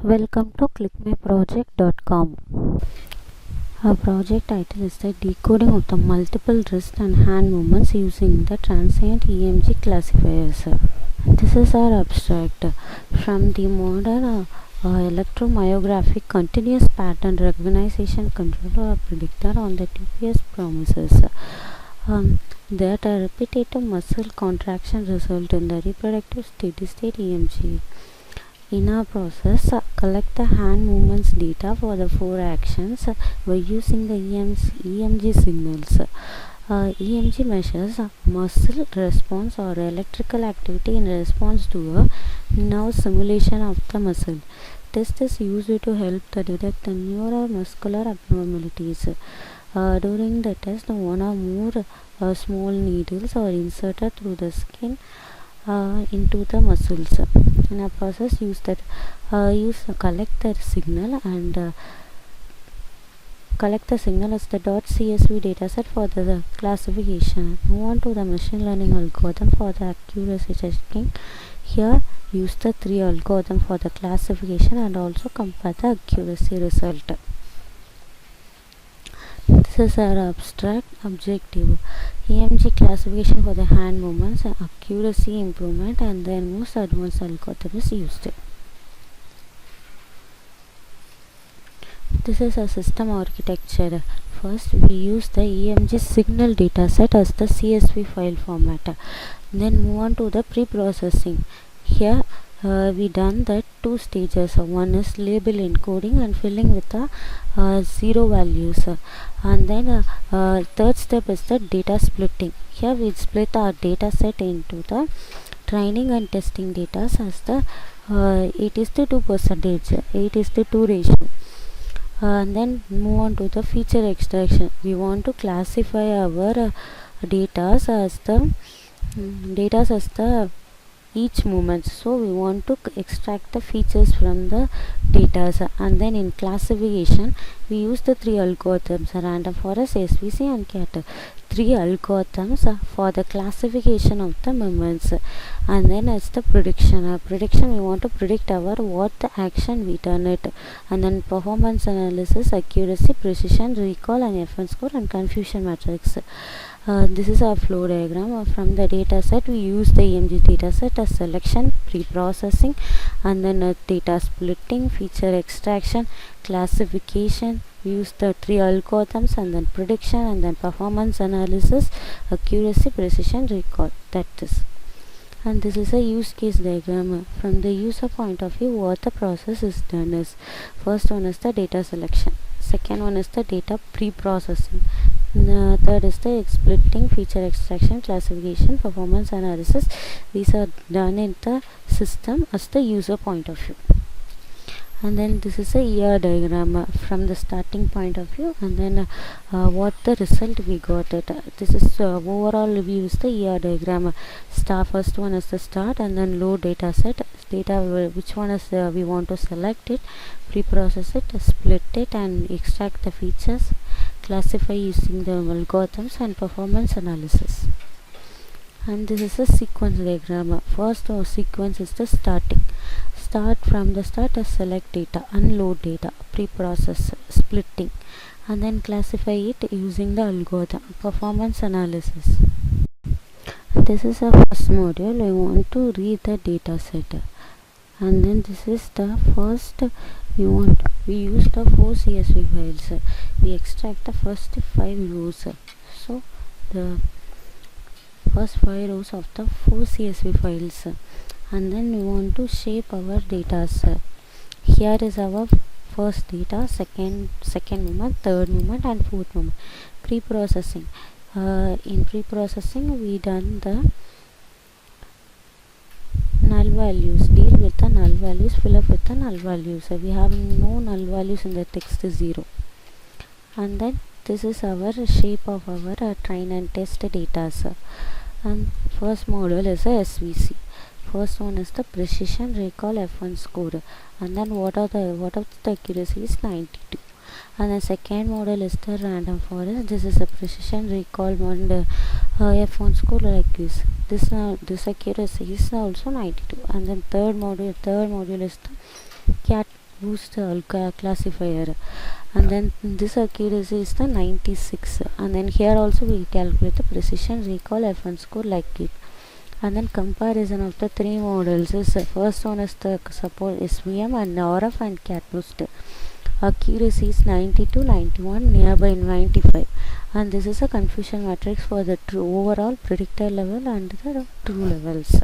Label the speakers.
Speaker 1: Welcome to ClickMyProject.com. Our project title is the decoding of the multiple wrist and hand movements using the transient EMG classifiers. This is our abstract. From the modern electromyography continuous pattern recognition controller or predictor on the dubious promises that a repetitive muscle contraction result in the reproductive steady state EMG. In our process, collect the hand movements data for the 4 actions by using the EMG signals. EMG measures muscle response or electrical activity in response to a nerve stimulation of the muscle. Test is used to help to detect the neuromuscular abnormalities. During the test, one or more small needles are inserted through the skin into the muscles. In a process, collect the signal and collect the signal as the .csv dataset for the classification. Move on to the machine learning algorithm for the accuracy checking. Here, use the 3 algorithm for the classification and also compare the accuracy result. This is our abstract objective. EMG classification for the hand movements, accuracy improvement, and then most advanced algorithm is used. This is a system architecture. First, we use the EMG signal dataset as the CSV file format. Then move on to the pre-processing. Here, we done the 2 stages. One is label encoding and filling with the 0 values, and then third step is the data splitting. Here we split our data set into the training and testing data as the 8:2%, 8:2 ratio. And then move on to the feature extraction. We want to classify our data as the each movement, so we want to extract the features from the data, and then in classification we use the 3 algorithms: random forest, SVC, and CAT. 3 algorithms for the classification of the movements. And then it's the prediction. Prediction, we want to predict what the action we done it. And then performance analysis, accuracy, precision, recall, and FN score, and confusion matrix. This is our flow diagram. From the data set, we use the EMG data set as selection, pre-processing, and then data splitting, feature extraction, classification. We use the 3 algorithms, and then prediction, and then performance analysis, accuracy, precision, recall. That is. And this is a use case diagram. From the user point of view, what the process is done is, first one is the data selection, second one is the data pre-processing, third is the splitting, feature extraction, classification, performance analysis. These are done in the system as the user point of view. And then this is a ER diagram from the starting point of view, and then what the result we got it. This is overall review is the ER diagram. First one is the start, and then load data set, which one is we want to select it, pre-process it, split it, and extract the features, classify using the algorithms, and performance analysis. And this is a sequence diagram. First sequence is the starting. Start from the start as select data, unload data, pre-process, splitting, and then classify it using the algorithm, performance analysis. This is a first module. We want to read the data set, and then this is the first. We use the 4 CSV files. We extract the first 5 rows. So the first 5 rows of the 4 CSV files, and then we want to shape our data. Here is our first data, second movement, third movement, and fourth movement. Pre-processing. In pre-processing, we done the null values, deal with the null values, fill up with the null values. We have no null values in the text, 0. And then this is our shape of our train and test data. And first model is a SVC. First one is the precision, recall, F1 score, and then what of the accuracy is 92. And the second model is the random forest. This is a precision, recall, and F1 score like this. This accuracy is also 92. And then third module is the CAT boost the classifier, and then this accuracy is the 96, and then here also we calculate the precision, recall, F1 score like it. And then comparison of the three models is first one is the support SVM and RF and cat boost. Accuracy is 92, 91, nearby 95, and this is a confusion matrix for the true overall predictor level and the true levels.